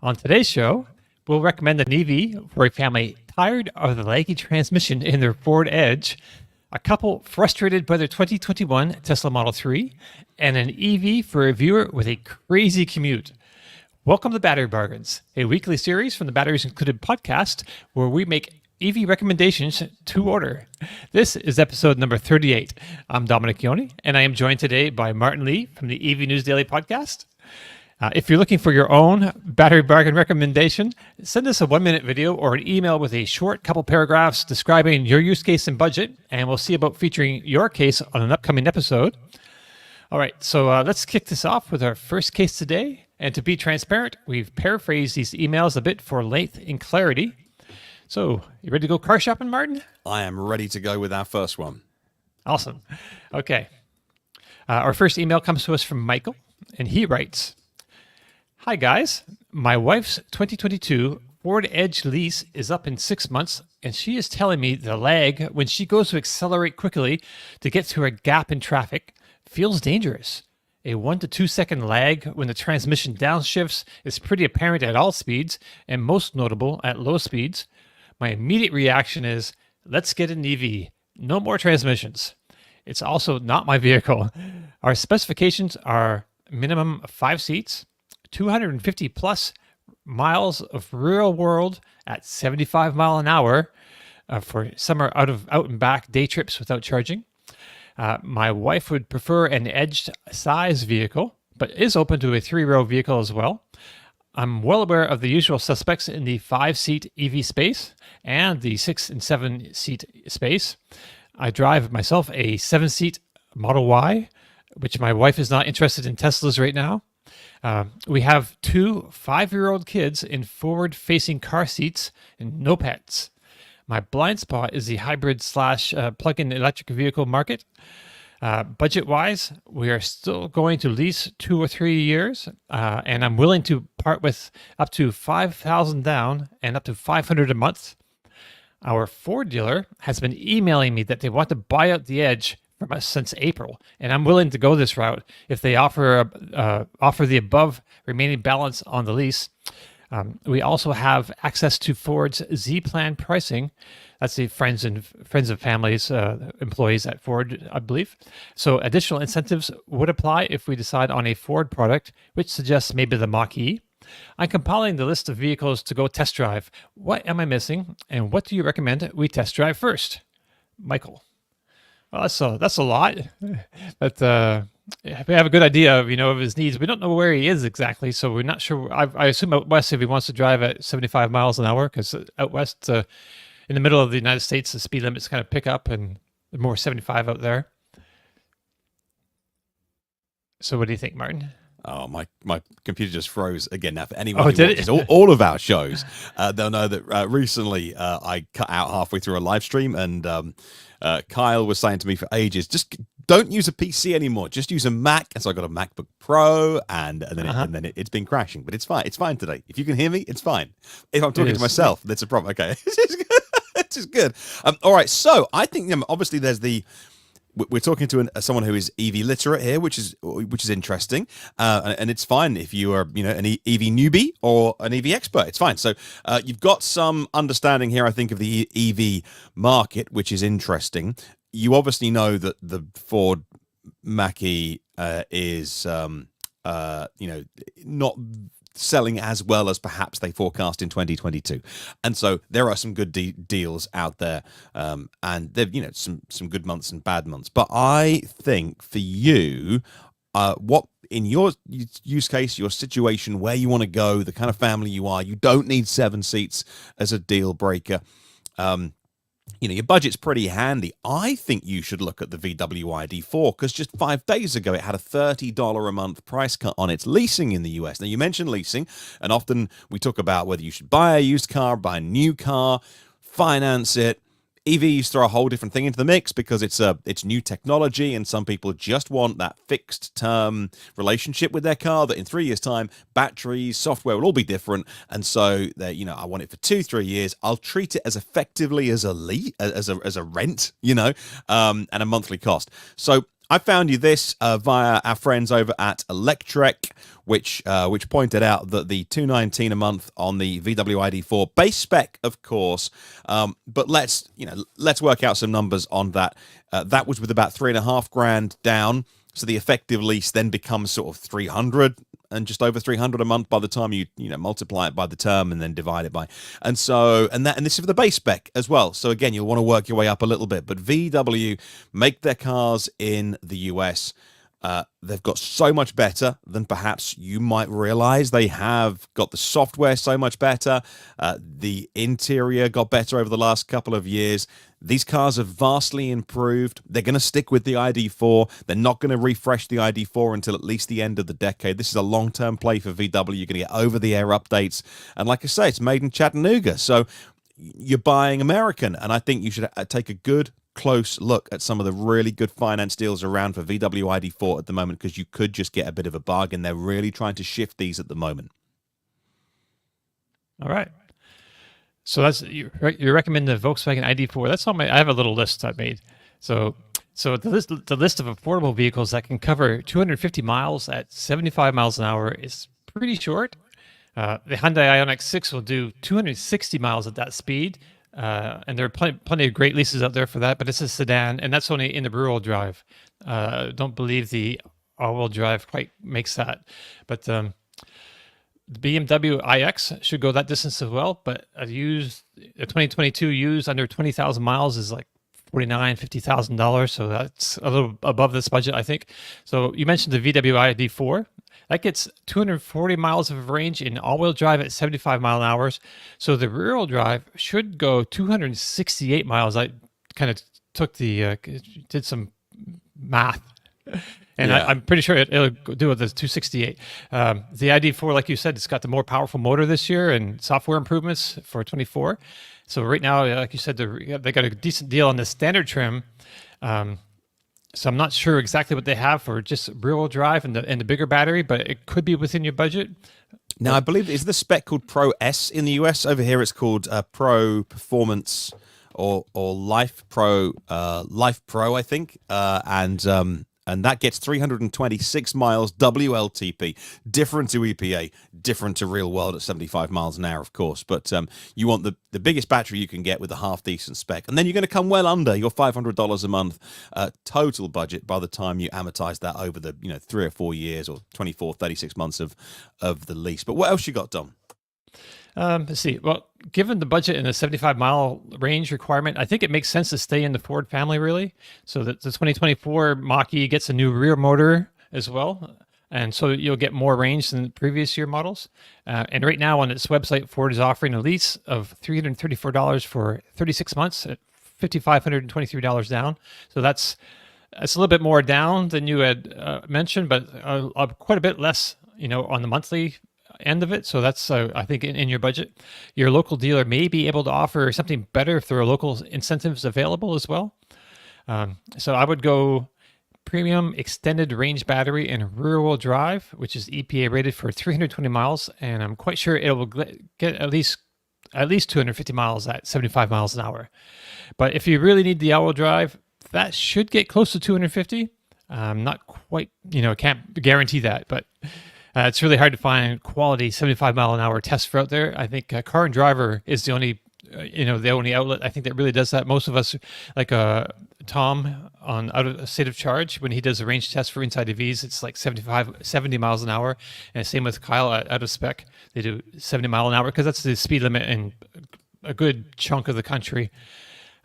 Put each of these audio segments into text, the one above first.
On today's show, we'll recommend an EV for a family tired of the laggy transmission in their Ford Edge, a couple frustrated by their 2021 Tesla Model 3, and an EV for a viewer with a crazy commute. Welcome to Battery Bargains, a weekly series from the Batteries Included podcast where we make EV recommendations to order. This is episode number 38. I'm Dominic Ioni, and I am joined today by Martin Lee from the EV News Daily podcast. If you're looking for your own battery bargain recommendation, send us a 1-minute video or an email with a short couple paragraphs describing your use case and budget, and we'll see about featuring your case on an upcoming episode. All right, so let's kick this off with our first case today. And to be transparent, we've paraphrased these emails a bit for length and clarity. So, you ready to go car shopping, Martin? I am ready to go with our first one. Awesome. Okay. Our first email comes to us from Michael, and he writes, "Hi guys, my wife's 2022 Ford Edge lease is up in 6 months, and she is telling me the lag when she goes to accelerate quickly to get through a gap in traffic feels dangerous. A 1 to 2 second lag when the transmission downshifts is pretty apparent at all speeds, and most notable at low speeds. My immediate reaction is, let's get an EV. No more transmissions. It's also not my vehicle. Our specifications are minimum 5 seats, 250 plus miles of real world at 75 mile an hour for summer out and back day trips without charging. My wife would prefer an edged size vehicle, but is open to a 3-row vehicle as well. I'm well aware of the usual suspects in the 5-seat EV space and the 6 and 7-seat space. I drive myself a 7-seat Model Y, which my wife is not interested in Teslas right now. We have 2 5-year-old kids in forward-facing car seats and no pets. My blind spot is the hybrid / plug-in electric vehicle market. Budget-wise, we are still going to lease 2 or 3 years, and I'm willing to part with up to $5,000 down and up to $500 a month. Our Ford dealer has been emailing me that they want to buy out the Edge from us since April, and I'm willing to go this route if they offer the above remaining balance on the lease. We also have access to Ford's Z-Plan pricing. That's the friends of families, employees at Ford, I believe. So additional incentives would apply if we decide on a Ford product, which suggests maybe the Mach-E. I'm compiling the list of vehicles to go test drive. What am I missing, and what do you recommend we test drive first? Michael. Well, that's a lot, but we have a good idea of his needs. We don't know where he is exactly, so we're not sure. I assume out west, if he wants to drive at 75 miles an hour, because out west, in the middle of the United States, the speed limits kind of pick up, and more 75 out there. So what do you think, Martin? Oh, my computer just froze again. Now, for anyone who watches all of our shows, they'll know that recently I cut out halfway through a live stream, and Kyle was saying to me for ages, just don't use a PC anymore. Just use a Mac. And so I got a MacBook Pro, and then it's been crashing. But it's fine. It's fine today. If you can hear me, it's fine. If I'm talking to myself, that's a problem. Okay, this is good. All right. So I think obviously we're talking to someone who is EV literate here, which is interesting, and it's fine if you are an EV newbie or an EV expert. It's fine. So you've got some understanding here, I think, of the EV market, which is interesting. You obviously know that the Ford Mach-E is not selling as well as perhaps they forecast in 2022, and so there are some good deals out there, and they've some good months and bad months. But I think for you, what in your use case, your situation, where you want to go, the kind of family you are, you don't need 7 seats as a deal breaker. Your budget's pretty handy. I think you should look at the VW ID4 because just 5 days ago it had a $30 a month price cut on its leasing in the US. Now, you mentioned leasing, and often we talk about whether you should buy a used car, buy a new car, finance it. EVs throw a whole different thing into the mix because it's new technology, and some people just want that fixed term relationship with their car that in 3 years' time, batteries, software will all be different. And so I want it for 2-3 years. I'll treat it as effectively as a rent, and a monthly cost. So I found you this via our friends over at Electrek, which pointed out that the $219 a month on the VW ID4 base spec, of course, but let's work out some numbers on that. That was with about $3,500 down, so the effective lease then becomes sort of 300 and just over 300 a month by the time you multiply it by the term and then divide it by, and this is for the base spec as well. So again, you'll want to work your way up a little bit. But VW make their cars in the US. They've got so much better than perhaps you might realize. They have got the software so much better. The interior got better over the last couple of years. These cars have vastly improved. They're going to stick with the ID4. They're not going to refresh the ID4 until at least the end of the decade. This is a long-term play for VW. You're going to get over-the-air updates. And like I say, it's made in Chattanooga. So you're buying American. And I think you should take a good, close look at some of the really good finance deals around for VW ID4 at the moment, because you could just get a bit of a bargain. They're really trying to shift these at the moment. All right. So that's you recommend the Volkswagen ID4. That's on my. I have a little list I made. So the list of affordable vehicles that can cover 250 miles at 75 miles an hour is pretty short. The Hyundai Ioniq 6 will do 260 miles at that speed, and there are plenty of great leases out there for that. But it's a sedan, and that's only in the rear-wheel drive. Don't believe the all-wheel drive quite makes that, but. The BMW iX should go that distance as well, but a 2022 used under 20,000 miles is like $50,000. So that's a little above this budget, I think. So you mentioned the VW ID4. That gets 240 miles of range in all-wheel drive at 75 mile an hour. So the rear-wheel drive should go 268 miles. I kind of did some math. And yeah. I'm pretty sure it'll do it with the 268. The ID4, like you said, it's got the more powerful motor this year and software improvements for 24. So right now, like you said, they got a decent deal on the standard trim. So I'm not sure exactly what they have for just rear-wheel drive and the bigger battery, but it could be within your budget. Now, I believe, is the spec called Pro S in the US? Over here, it's called Pro Performance or Life Pro, I think, and that gets 326 miles WLTP, different to EPA, different to real world at 75 miles an hour, of course. But you want the biggest battery you can get with a half-decent spec. And then you're going to come well under your $500 a month total budget by the time you amortize that over the 3 or 4 years or 24, 36 months of the lease. But what else you got, Dom? Let's see. Well, given the budget and the 75-mile range requirement, I think it makes sense to stay in the Ford family, really. So that the 2024 Mach-E gets a new rear motor as well. And so you'll get more range than the previous year models. And right now on its website, Ford is offering a lease of $334 for 36 months at $5,523 down. So that's a little bit more down than you had mentioned, but quite a bit less, on the monthly end of it. So that's, I think, in your budget. Your local dealer may be able to offer something better if there are local incentives available as well. So I would go premium extended range battery and rear-wheel drive, which is EPA rated for 320 miles, and I'm quite sure it will get at least 250 miles at 75 miles an hour. But if you really need the all-wheel drive, that should get close to 250. Not quite, can't guarantee that, but it's really hard to find quality 75 mile an hour tests for out there. I think Car and Driver is the only outlet I think that really does that. Most of us, like Tom on Out of State of Charge, when he does a range test for inside EVs, it's like 70 miles an hour. And same with Kyle at Out of Spec. They do 70 mile an hour because that's the speed limit in a good chunk of the country.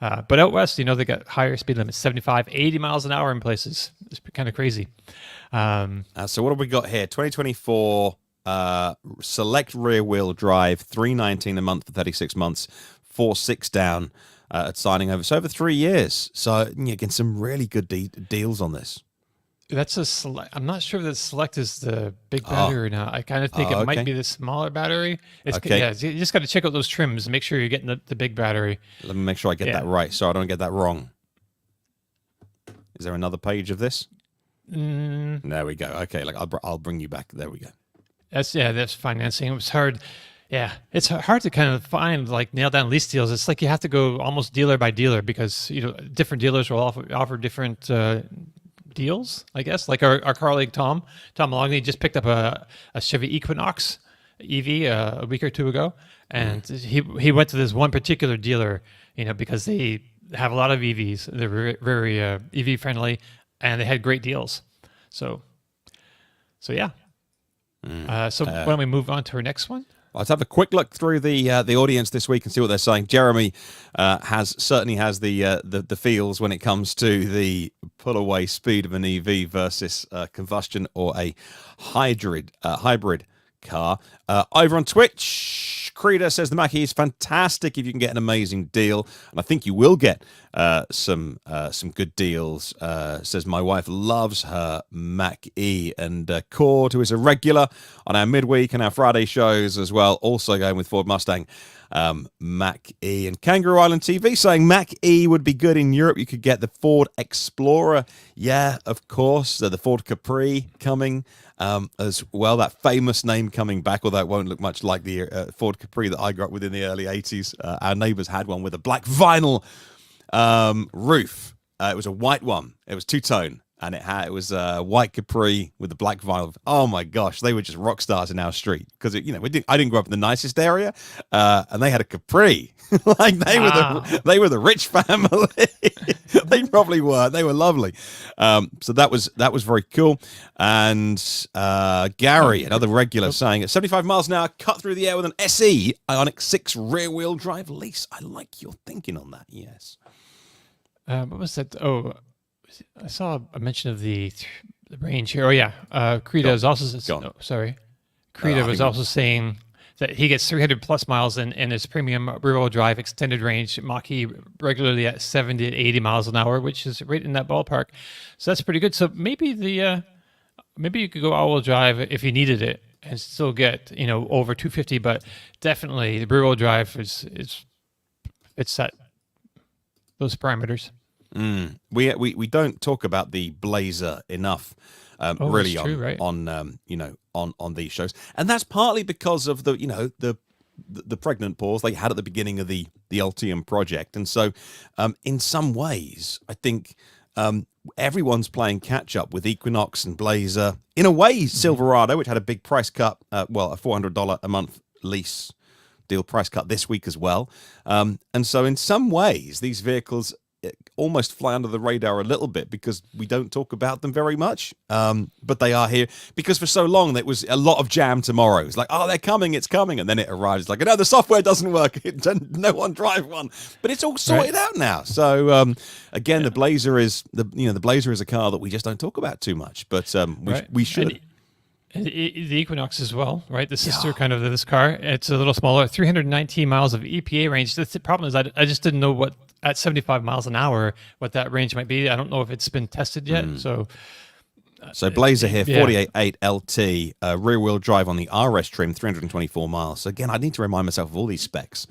But out west, they got higher speed limits, 75, 80 miles an hour in places. It's kind of crazy. So what have we got here? 2024 select rear-wheel drive, $319 a month for 36 months, 4.6 down at signing over. So over 3 years. So you get some really good deals on this. That's a select. I'm not sure that select is the big battery or not. I kind of think it might be the smaller battery. Okay. Yeah, you just got to check out those trims and make sure you're getting the big battery. Let me make sure I get that right so I don't get that wrong. Is there another page of this? There we go. Okay, I'll bring you back. There we go. That's financing. It was hard. Yeah, it's hard to kind of find nail down lease deals. It's like you have to go almost dealer by dealer because different dealers will offer different deals, I guess. Like our colleague Tom Longley just picked up a Chevy Equinox EV a week or two ago, and he went to this one particular dealer, because they have a lot of EVs. They're very, very EV friendly, and they had great deals. So yeah. So why don't we move on to our next one? Let's have a quick look through the audience this week and see what they're saying. Jeremy certainly has the feels when it comes to the pull away speed of an EV versus combustion or a hybrid car. Over on Twitch, Creda says the Mach-E is fantastic if you can get an amazing deal, and I think you will get some good deals. Says my wife loves her Mach-E, and Cord, who is a regular on our midweek and our Friday shows as well, also going with Ford Mustang Mach-E. And Kangaroo Island TV saying Mach-E would be good in Europe. You could get the Ford Explorer, yeah, of course, the Ford Capri coming as well, that famous name coming back, although it won't look much like the Ford Capri that I grew up with in the early 80s. Our neighbors had one with a black vinyl roof. It was a white one. It was two-tone, and it was a white Capri with the black vinyl. Oh my gosh, they were just rock stars in our street because I didn't grow up in the nicest area, and they had a Capri. Like they were the rich family. They probably were. They were lovely. So that was very cool. And Gary, another regular, saying at 75 miles an hour, cut through the air with an SE Ioniq 6 rear-wheel drive lease. I like your thinking on that. Yes. What was that? Oh, I saw a mention of the range here. Oh yeah, Creda is also. Sorry, Creda was also saying that he gets 300 plus miles in his premium rear-wheel drive extended range Mach-E regularly at 70 to 80 miles an hour, which is right in that ballpark. So that's pretty good. So maybe maybe you could go all-wheel drive if you needed it and still get over 250, but definitely the rear-wheel drive it's set those parameters. We don't talk about the Blazer enough, really true, right? on these shows, and that's partly because of the pregnant pause they had at the beginning of the Ultium project, and so in some ways I think everyone's playing catch up with Equinox and Blazer. In a way, Silverado, which had a big price cut, a $400 a month lease deal price cut this week as well, and so in some ways these vehicles almost fly under the radar a little bit because we don't talk about them very much, but they are here because for so long it was a lot of jam tomorrow. It's like, oh, they're coming, it's coming, and then it arrives. It's like, no, the software doesn't work. No one drive one, but it's all sorted out now. So again, the Blazer is the Blazer is a car that we just don't talk about too much, but we should. And the Equinox as well, right? The sister kind of this car. It's a little smaller, 319 miles of EPA range. The problem is I just didn't know what at 75 miles an hour what that range might be. I don't know if it's been tested yet. So Blazer here, 48.8 LT, rear-wheel drive on the RS trim, 324 miles. So again, I need to remind myself of all these specs.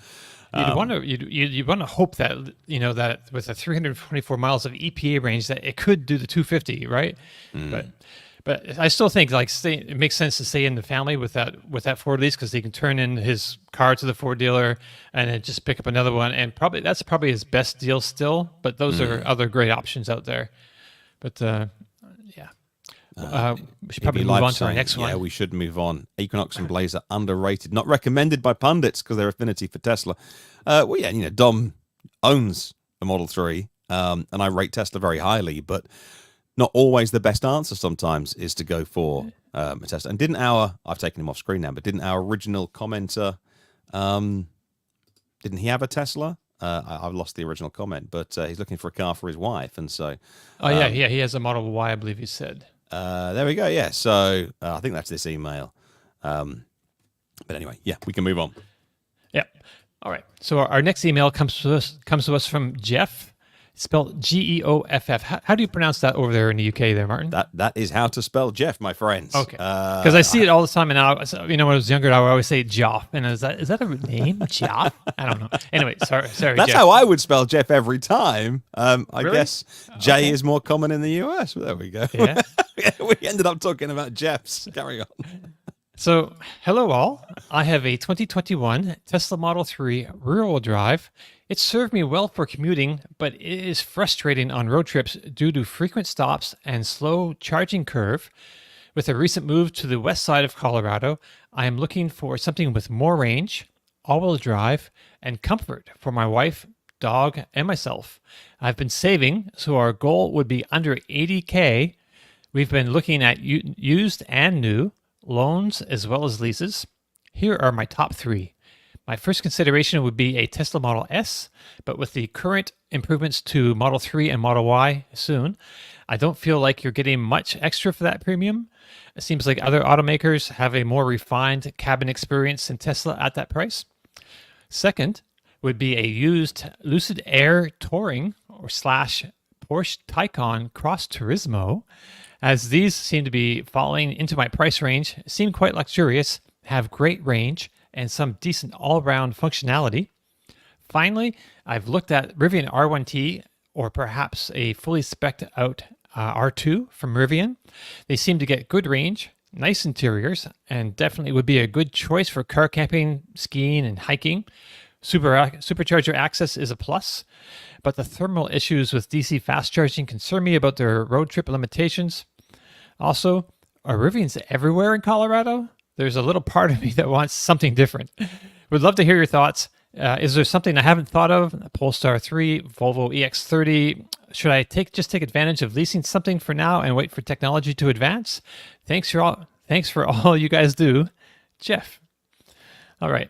You want to hope that that with the 324 miles of EPA range that it could do the 250, right? But I still think it makes sense to stay in the family with that Ford lease because he can turn in his car to the Ford dealer and then just pick up another one. And that's probably his best deal still. But those are other great options out there. But we should probably move on to our next one. Yeah, we should move on. Equinox and Blazer underrated, not recommended by pundits because their affinity for Tesla. Dom owns a Model 3, and I rate Tesla very highly, but not always the best answer sometimes is to go for a Tesla. And I've taken him off screen now, but didn't our original commenter, didn't he have a Tesla? I've lost the original comment, but he's looking for a car for his wife. And so. He has a Model Y, I believe he said. There we go. Yeah. So I think that's this email. But anyway, yeah, we can move on. Yeah. All right. So our next email comes to us from Jeff. Spelled Geoff. How do you pronounce that over there in the UK there, Martin? That is how to spell Jeff, my friends. Okay. Because I see it all the time, and now, when I was younger, I would always say Joff. And is that a name? Joff? I don't know. Anyway, sorry, that's Jeff. how I would spell Jeff every time. I guess J is more common in the US. Well, there we go. Yeah. We ended up talking about Jeffs. Carry on. So, hello all. I have a 2021 Tesla Model 3 rear-wheel drive. It served me well for commuting, but it is frustrating on road trips due to frequent stops and slow charging curve. With a recent move to the west side of Colorado, I am looking for something with more range, all-wheel drive, and comfort for my wife, dog, and myself. I've been saving, so our goal would be under 80K. We've been looking at used and new, loans as well as leases. Here are my top three. My first consideration would be a Tesla Model S, but with the current improvements to Model 3 and Model Y soon, I don't feel like you're getting much extra for that premium. It seems like other automakers have a more refined cabin experience than Tesla at that price. Second would be a used Lucid Air Touring or slash Porsche Taycan Cross Turismo, as these seem to be falling into my price range, seem quite luxurious, have great range, and some decent all-round functionality. Finally, I've looked at Rivian R1T or perhaps a fully spec'd out R2 from Rivian. They seem to get good range, nice interiors, and definitely would be a good choice for car camping, skiing, and hiking. Supercharger access is a plus, but the thermal issues with DC fast charging concern me about their road trip limitations. Also, are Rivians everywhere in Colorado? There's a little part of me that wants something different. Would love to hear your thoughts. Is there something I haven't thought of? Polestar 3, Volvo EX30. Should I just take advantage of leasing something for now and wait for technology to advance? Thanks for all you guys do, Jeff. All right.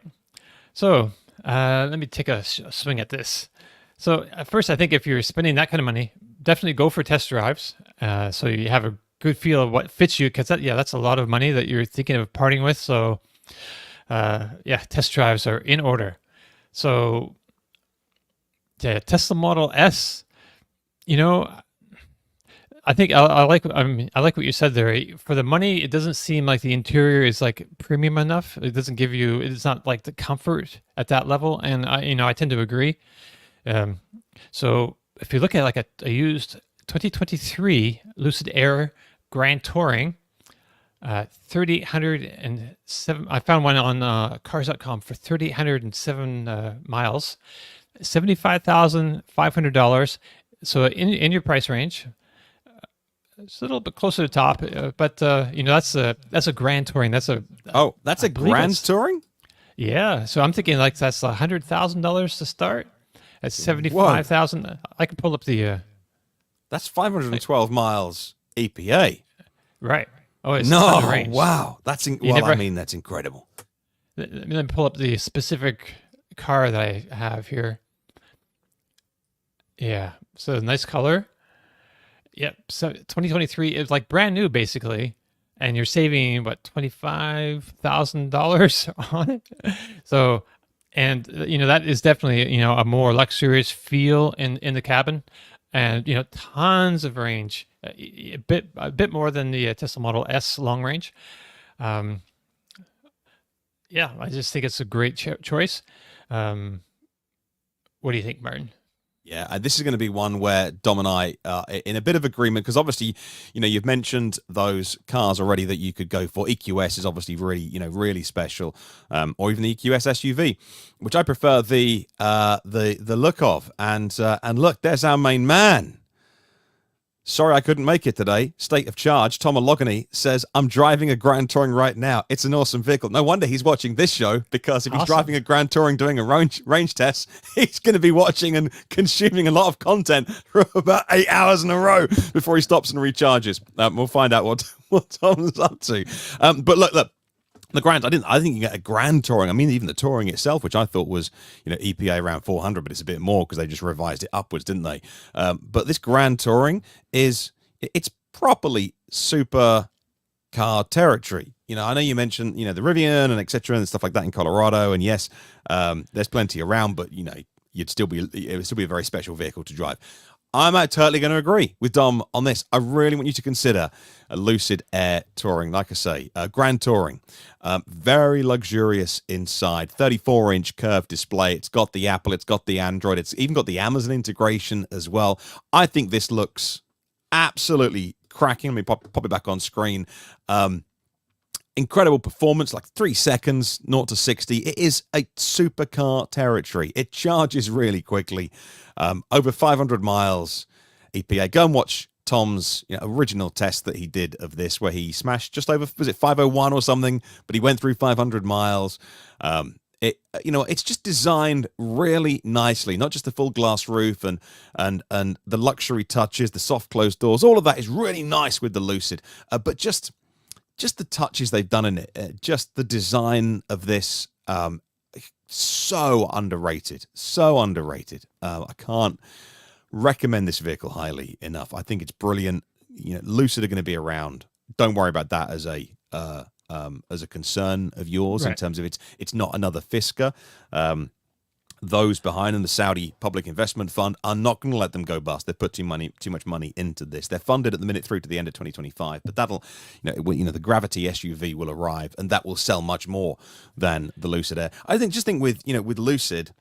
So let me take a swing at this. So at first, I think if you're spending that kind of money, definitely go for test drives. So you have a good feel of what fits you, because that's a lot of money that you're thinking of parting with. So test drives are in order. So Tesla Model S, I think I like what you said there. For the money, it doesn't seem like the interior is like premium enough. It doesn't give you, it's not like the comfort at that level. And I tend to agree. So if you look at like a used 2023 Lucid Air Grand Touring, 3,807. I found one on cars.com for 3,807 miles, $75,500. So in your price range, it's a little bit closer to the top, but that's a Grand Touring. That's a Grand Touring. Yeah, so I'm thinking like that's $100,000 to start. That's 75,000. I can pull up the. That's 512 miles EPA. Right. Oh, it's no! range. Wow, that's that's incredible. Let me pull up the specific car that I have here. Yeah, so nice color. Yep. So 2023 is like brand new, basically, and you're saving what $25,000 on it. So, and that is definitely a more luxurious feel in the cabin, and tons of range, a bit more than the Tesla Model S long range. I just think it's a great choice. What do you think, Martin? Yeah, this is going to be one where Dom and I are in a bit of agreement, because obviously, you've mentioned those cars already that you could go for. EQS is obviously really, really special, or even the EQS SUV, which I prefer the look of. And look, there's our main man. Sorry I couldn't make it today. State of charge. Tom Alogany says, I'm driving a Grand Touring right now. It's an awesome vehicle. No wonder he's watching this show, because if he's driving a Grand Touring doing a range test, he's going to be watching and consuming a lot of content for about 8 hours in a row before he stops and recharges. We'll find out what Tom's up to. But look. The Grand, I think you get a Grand Touring. I mean, even the Touring itself, which I thought was, EPA around 400, but it's a bit more because they just revised it upwards, didn't they? But this Grand Touring it's properly super car territory. I know you mentioned, the Rivian and etc. and stuff like that in Colorado, and yes, there's plenty around, but it would still be a very special vehicle to drive. I'm totally going to agree with Dom on this. I really want you to consider a Lucid Air Touring. Like I say, Grand Touring. Very luxurious inside. 34-inch curved display. It's got the Apple. It's got the Android. It's even got the Amazon integration as well. I think this looks absolutely cracking. Let me pop it back on screen. incredible performance, like 3 seconds, 0 to 60. It is a supercar territory. It charges really quickly, over 500 miles EPA. Go and watch Tom's original test that he did of this, where he smashed just over, was it 501 or something, but he went through 500 miles. It's just designed really nicely, not just the full glass roof and the luxury touches, the soft closed doors. All of that is really nice with the Lucid, but just the touches they've done in it, just the design of this, so underrated. I can't recommend this vehicle highly enough. I think it's brilliant. Lucid are going to be around. Don't worry about that as a concern of yours, in terms of it's not another Fisker. Those behind them, the Saudi Public Investment Fund, are not going to let them go bust. They've put too much money into this. They're funded at the minute through to the end of 2025, but that'll, the Gravity SUV will arrive, and that will sell much more than the Lucid Air. I think with Lucid,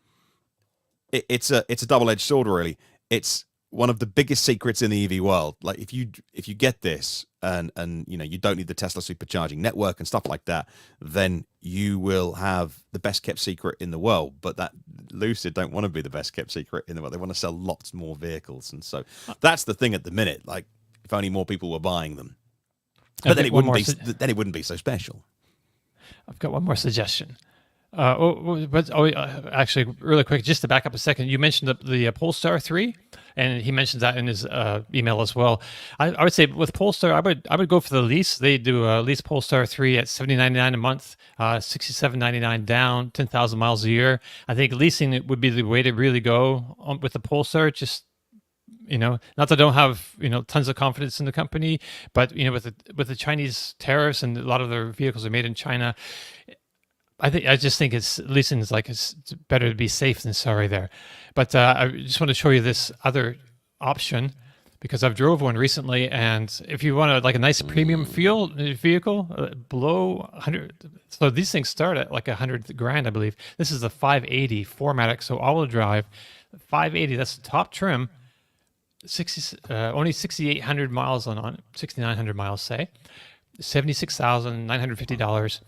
it's a double-edged sword, really. It's one of the biggest secrets in the EV world. Like if you get this and you don't need the Tesla supercharging network and stuff like that, then you will have the best kept secret in the world. But that Lucid don't want to be the best kept secret in the world. They want to sell lots more vehicles, and so that's the thing at the minute. Like if only more people were buying them, but then it wouldn't be so special. I've got one more suggestion. Actually, really quick, just to back up a second, you mentioned the Polestar 3, and he mentions that in his email as well. I would say with Polestar, I would go for the lease. They do a lease Polestar 3 at $70.99 a month, $67.99 down, 10,000 miles a year. I think leasing it would be the way to really go with the Polestar. Just not that I don't have tons of confidence in the company, but with the Chinese tariffs and a lot of their vehicles are made in China. I just think leasing is it's better to be safe than sorry there. But I just want to show you this other option because I've drove one recently, and if you want a nice premium feel vehicle below 100, so these things start at $100,000, I believe. This is the 580 4MATIC, so all-wheel drive, 580. That's the top trim. Only 6,800 miles on 6,900 miles, say, $76,950.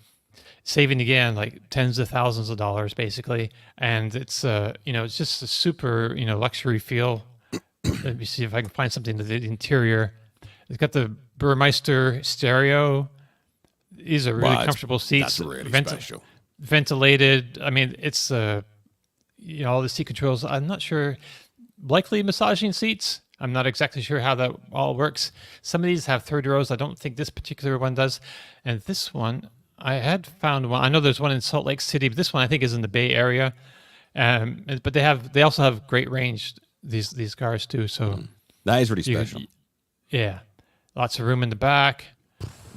Saving again tens of thousands of dollars basically, and it's it's just a super luxury feel. Let me see if I can find something to the interior. It's got the Burmeister stereo. These are really comfortable seats. That's really special. Ventilated. I mean, it's all the seat controls. I'm not sure. Likely massaging seats. I'm not exactly sure how that all works. Some of these have third rows. I don't think this particular one does, and this one. I had found one. I know there's one in Salt Lake City, but this one I think is in the Bay Area. But they also have great range. These cars too. So that is really special. Yeah, lots of room in the back.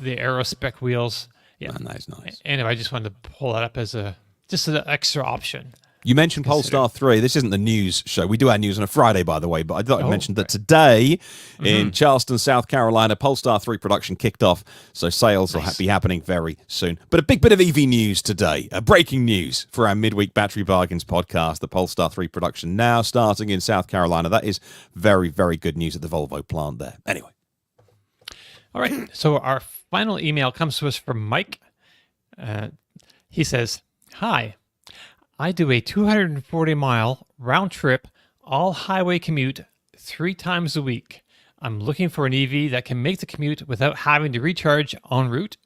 The Aero spec wheels. Yeah, man, that is nice. Anyway, I just wanted to pull that up as an extra option. You mentioned Polestar 3. This isn't the news show. We do our news on a Friday, by the way, but I thought I'd mention that today in Charleston, South Carolina, Polestar 3 production kicked off, so sales will be happening very soon. But a big bit of EV news today, breaking news for our midweek Battery Bargains podcast, the Polestar 3 production now starting in South Carolina. That is very, very good news at the Volvo plant there. Anyway. All right, so our final email comes to us from Mike. He says, "Hi. I do a 240-mile round-trip, all-highway commute 3 times a week. I'm looking for an EV that can make the commute without having to recharge en route.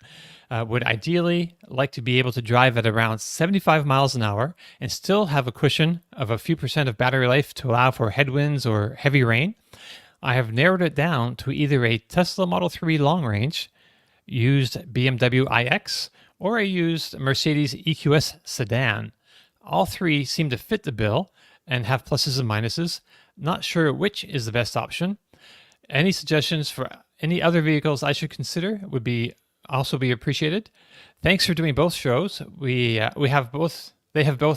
Would ideally like to be able to drive at around 75 miles an hour and still have a cushion of a few percent of battery life to allow for headwinds or heavy rain. I have narrowed it down to either a Tesla Model 3 long range, used BMW iX, or a used Mercedes EQS sedan. All three seem to fit the bill and have pluses and minuses. Not sure which is the best option. Any suggestions for any other vehicles I should consider would also be appreciated. Thanks for doing both shows. They have both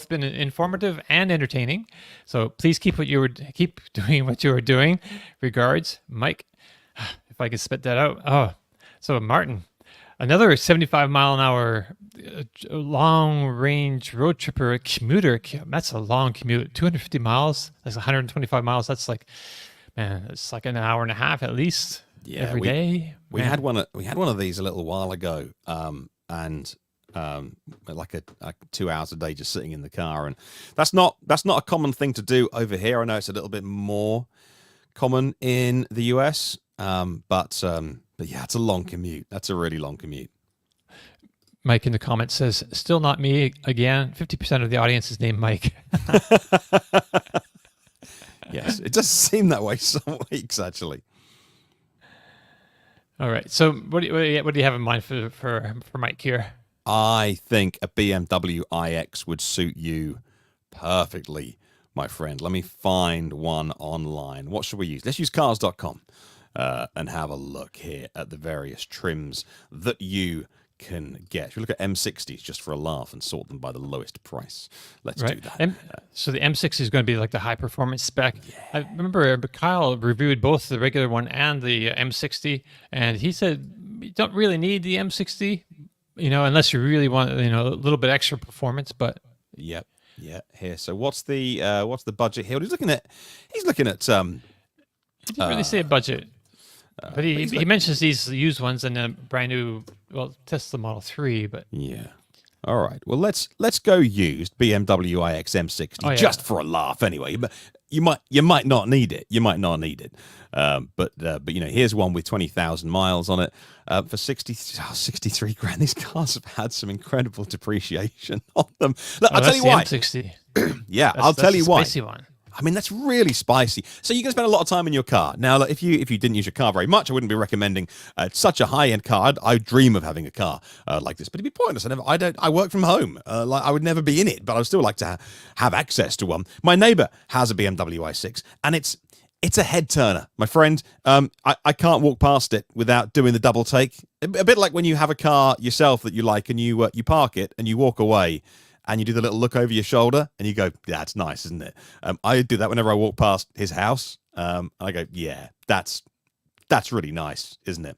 been informative and entertaining. So please keep doing what you are doing. Regards, Mike." If I could spit that out. Oh, so Martin. Another 75 mile an hour long range road tripper commuter. That's a long commute. 250 miles. That's 125 miles. That's it's like an hour and a half at least every day. We had one of these a little while ago. and like 2 hours a day just sitting in the car, and that's not a common thing to do over here. I know it's a little bit more common in the US, but yeah, it's a long commute. That's a really long commute. Mike in the comments says, "Still not me again." 50% of the audience is named Mike. Yes, it does seem that way some weeks actually. All right. So what do you have in mind for Mike here? I think a BMW iX would suit you perfectly, my friend. Let me find one online. What should we use? Let's use cars.com and have a look here at the various trims that you can get. Should we look at M60s just for a laugh and sort them by the lowest price? Let's do that. So the M60 is going to be like the high performance spec. Yeah. I remember Kyle reviewed both the regular one and the M60, and he said you don't really need the M60, unless you really want, a little bit extra performance. But yep, yeah. Here, so what's the budget here? He's looking at. He didn't really say a budget. But he mentions these used ones and a brand new, Tesla Model 3. But yeah, all right. Well, let's go used BMW iX M60 just for a laugh. Anyway, but you might not need it. You might not need it. But here's one with 20,000 miles on it for 63 grand. These cars have had some incredible depreciation on them. Look, I'll tell you why. M60. Yeah, I'll tell you why. Spicy one. I mean, that's really spicy. So you're going to spend a lot of time in your car. Now, if you didn't use your car very much, I wouldn't be recommending such a high-end car. I dream of having a car like this, but it'd be pointless. I work from home. I would never be in it, but I would still like to have access to one. My neighbor has a BMW i6, and it's a head turner, my friend. I can't walk past it without doing the double take. A bit like when you have a car yourself that you like, and you park it and you walk away. And you do the little look over your shoulder, and you go, "Yeah, it's nice, isn't it?" I do that whenever I walk past his house. I go, "Yeah, that's really nice, isn't it?"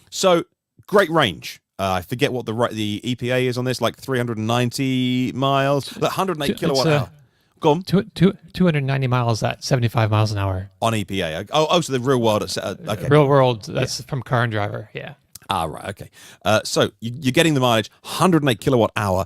So great range. I forget what the EPA is on this, like 390 miles, 108 kilowatt hour. Go on. 290 miles at 75 miles an hour on EPA. Oh, so the real world. Okay. Real world. That's from Car and Driver. Yeah. Ah, right, okay. So you're getting the mileage, 108 kilowatt hour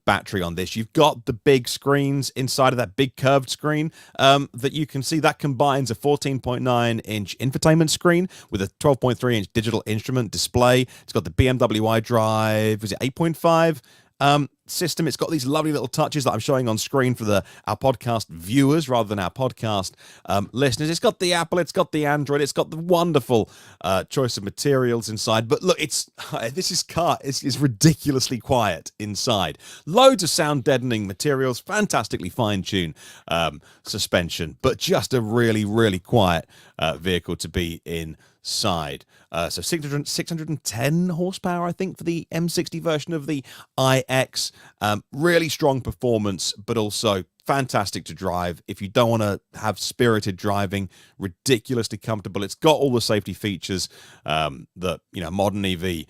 battery on this. You've got the big screens inside of that big curved screen that you can see. That combines a 14.9-inch infotainment screen with a 12.3-inch digital instrument display. It's got the BMW iDrive, was it 8.5? System. It's got these lovely little touches that I'm showing on screen for our podcast viewers rather than our podcast listeners. It's got the Apple, it's got the Android, it's got the wonderful choice of materials inside. But look, this car is ridiculously quiet inside. Loads of sound deadening materials, fantastically fine-tuned suspension, but just a really, really quiet vehicle to be inside. So 610 horsepower, I think, for the M60 version of the iX. Really strong performance, but also fantastic to drive. If you don't want to have spirited driving, ridiculously comfortable. It's got all the safety features that modern EV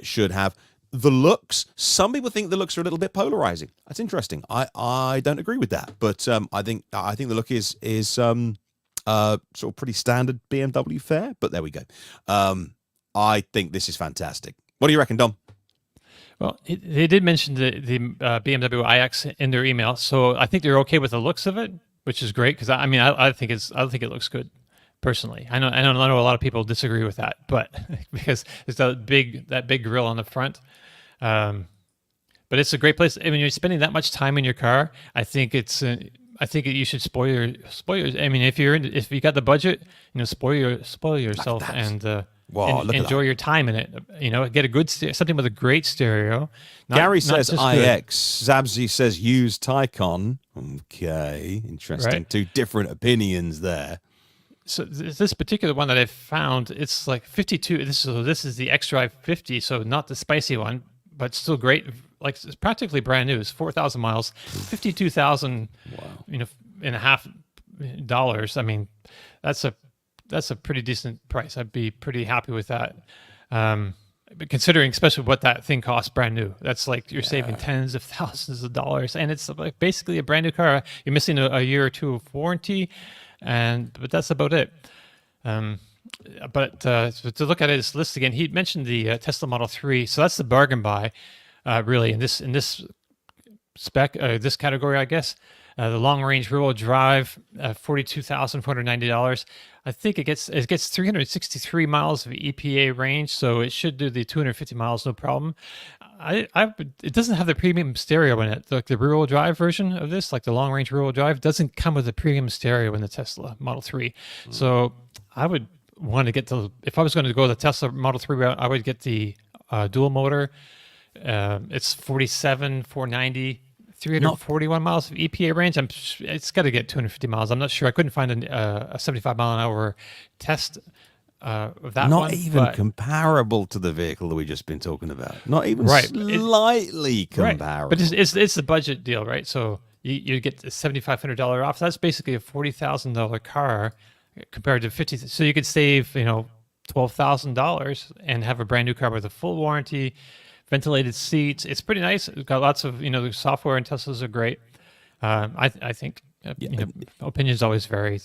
should have. The looks, some people think the looks are a little bit polarizing. That's interesting. I don't agree with that, but I think the look is sort of pretty standard BMW fare, but there we go. I think this is fantastic. What do you reckon, Dom? Well, they did mention the BMW iX in their email, so I think they're okay with the looks of it, which is great because I think it looks good. Personally, I know a lot of people disagree with that, but because there's that big grille on the front. But it's a great place. I mean, you're spending that much time in your car. I think you should spoil your. I mean, if you got the budget, spoil yourself and enjoy your time in it. Get a good something with a great stereo. Gary says iX. Zabzi says used Taycan. Okay, interesting. Right. Two different opinions there. So this particular one that I found, it's like 52. This is the xDrive 50, so not the spicy one, but still great. Like it's practically brand new. It's 4,000 miles, 52,000. Wow. And a half dollars. I mean, that's a pretty decent price. I'd be pretty happy with that. But considering especially what that thing costs brand new, that's like you're saving tens of thousands of dollars, and it's like basically a brand new car. You're missing a year or two of warranty, but that's about it. So to look at his list again, he mentioned the Tesla Model 3. So that's the bargain buy, really, in this spec, this category, I guess. The long range rear wheel drive, $42,490. I think it gets 363 miles of EPA range, so it should do the 250 miles no problem. It doesn't have the premium stereo in it. Like the rear wheel drive version of this, like the long range rear wheel drive, doesn't come with a premium stereo in the Tesla Model 3. So I would want to get if I was going to go the Tesla Model 3 route, I would get the dual motor. It's 47,490, Not 341 miles of EPA range. It's got to get 250 miles. I'm not sure. I couldn't find a 75 mile an hour test of that not one. even comparable to the vehicle that we've just been talking about. Not even Right. slightly Right. comparable. But it's the budget deal, right? So you get the $7,500 off. That's basically a $40,000 car compared to 50. So you could save, $12,000 and have a brand new car with a full warranty, ventilated seats. It's pretty nice. It's got lots of, the software and Teslas are great. I think, opinions always vary.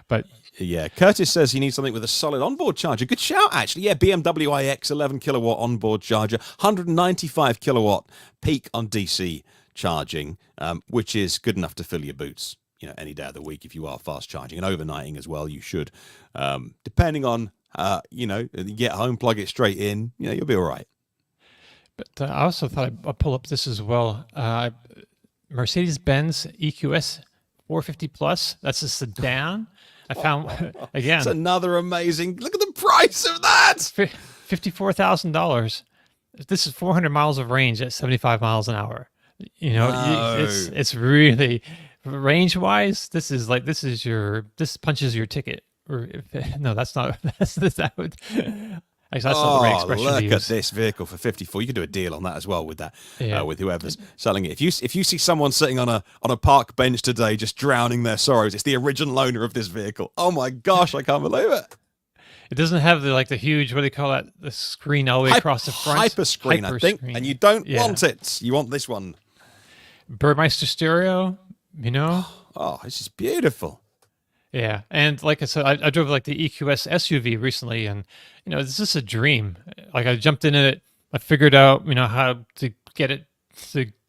But Yeah, Curtis says he needs something with a solid onboard charger. Good shout, actually. Yeah, BMW iX 11 kilowatt onboard charger, 195 kilowatt peak on DC charging, which is good enough to fill your boots, any day of the week if you are fast charging, and overnighting as well. You should, depending on, you get home, plug it straight in. You'll be all right. But I also thought I'd pull up this as well. Mercedes-Benz EQS 450 Plus. That's a sedan. I found again. It's another amazing. Look at the price of that. $54,000. This is 400 miles of range at 75 miles an hour. It's really range wise. This punches your ticket. No, that's not. That would. Actually, that's not the right expression to use. Look at this vehicle for 54. You could do a deal on that as well with that, Yeah. with whoever's selling it. If you see someone sitting on a park bench today just drowning their sorrows, it's the original owner of this vehicle. Oh my gosh, I can't believe it. It doesn't have the huge, what do they call that? The screen all the way across the front. Hyper screen, I think. And you don't want it. You want this one. Burmeister stereo, Oh, this is beautiful. Yeah, and like I said, I drove like the EQS SUV recently, and it's just a dream. Like I jumped in it, I figured out how to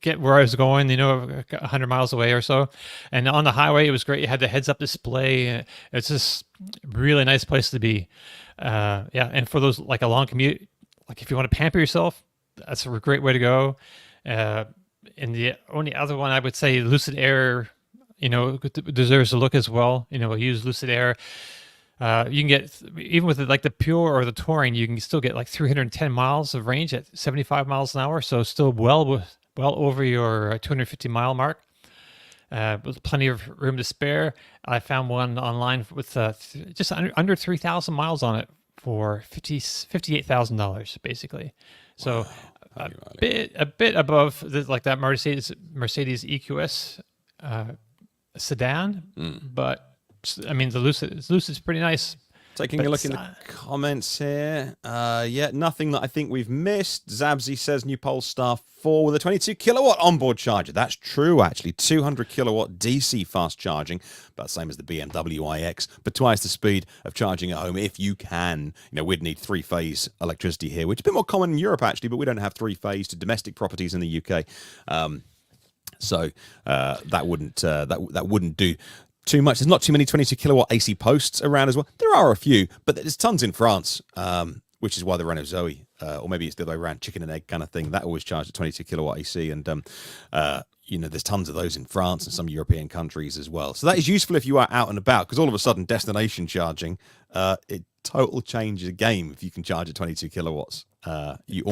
get where I was going, 100 miles away or so, and on the highway it was great. You had the heads-up display. It's just really nice place to be. And for those like a long commute, like if you want to pamper yourself, that's a great way to go. And the only other one I would say, Lucid Air. Deserves a look as well. Use Lucid Air. You can get, even with like the Pure or the Touring, you can still get like 310 miles of range at 75 miles an hour. So still well over your 250 mile mark. With plenty of room to spare. I found one online with just under 3,000 miles on it for $58,000 basically. So a bit above like that Mercedes EQS. Sedan, but I mean the Lucid's pretty nice. Taking a look in the comments here. Nothing that I think we've missed. Zabzy says new Polestar 4 with a 22 kilowatt onboard charger. That's true, actually. 200 kilowatt DC fast charging, about the same as the BMW iX, but twice the speed of charging at home if you can. We'd need three-phase electricity here, which is a bit more common in Europe, actually, but we don't have three-phase to domestic properties in the UK. So that wouldn't do too much. There's not too many 22 kilowatt AC posts around as well. There are a few, but there's tons in France, which is why the Renault Zoe, or maybe it's the other way around, chicken and egg kind of thing, that always charged at 22 kilowatt AC. And, there's tons of those in France and some European countries as well. So that is useful if you are out and about, because all of a sudden destination charging, it total changes the game if you can charge at 22 kilowatts. You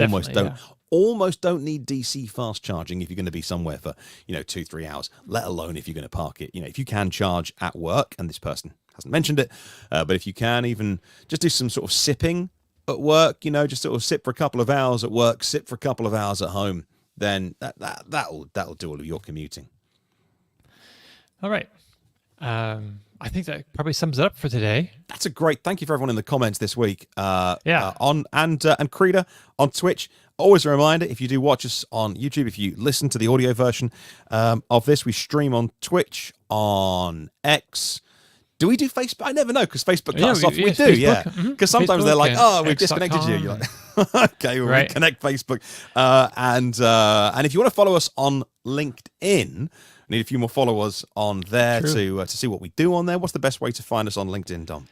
almost don't need DC fast charging if you're going to be somewhere for 2-3 hours, let alone if you're going to park it. If you can charge at work, and this person hasn't mentioned it, but if you can even just do some sort of sipping at work, just sort of sip for a couple of hours at work, sip for a couple of hours at home, then that'll do all of your commuting. All right. I think that probably sums it up for today. That's a great. Thank you for everyone in the comments this week. And Krita on Twitch. Always a reminder, if you do watch us on YouTube, if you listen to the audio version of this, we stream on Twitch, on X, Do we do Facebook? I never know because Facebook Yeah, cuts off. We yes, do, Facebook, yeah. mhm. Because sometimes they're Facebook like, and "Oh, we've X.com. disconnected you." You're like, "Okay, we'll Right. reconnect Facebook." And if you want to follow us on LinkedIn, need a few more followers on there to see what we do on there. What's the best way to find us on LinkedIn, Dom?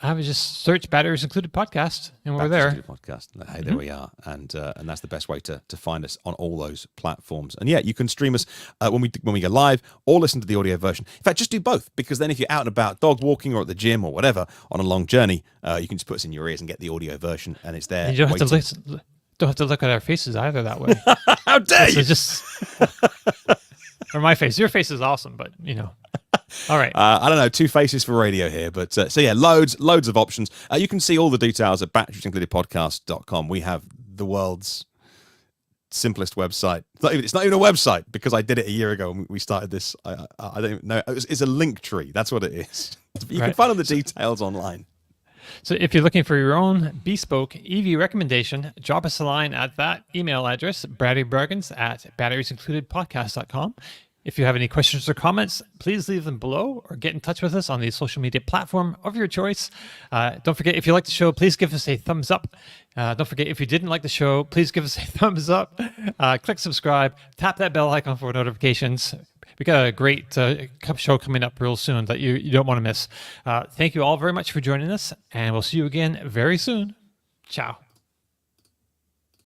I would just search Batteries Included podcast, and we're Baptist there. Podcast. Hey, there we are, and that's the best way to find us on all those platforms. And yeah, you can stream us when we go live, or listen to the audio version. In fact, just do both, because then if you're out and about, dog walking or at the gym or whatever, on a long journey, you can just put us in your ears and get the audio version, and it's there. And you don't have to waiting. don't have to look at our faces either that way. How dare So you? just or my face. Your face is awesome, but All right. I don't know, two faces for radio here, but so yeah, loads of options. You can see all the details at batteriesincludedpodcast.com. We have the world's simplest website. It's not even a website, because I did it a year ago when we started this. I don't even know. It's a link tree. That's what it is. You can Right. find all the details online. So if you're looking for your own bespoke EV recommendation, drop us a line at that email address, bradleybergens@batteriesincludedpodcast.com. If you have any questions or comments, please leave them below or get in touch with us on the social media platform of your choice. Don't forget, if you like the show, please give us a thumbs up. Don't forget, if you didn't like the show, please give us a thumbs up. Click subscribe, tap that bell icon for notifications. We got a great show coming up real soon that you don't want to miss. Thank you all very much for joining us, and we'll see you again very soon. Ciao.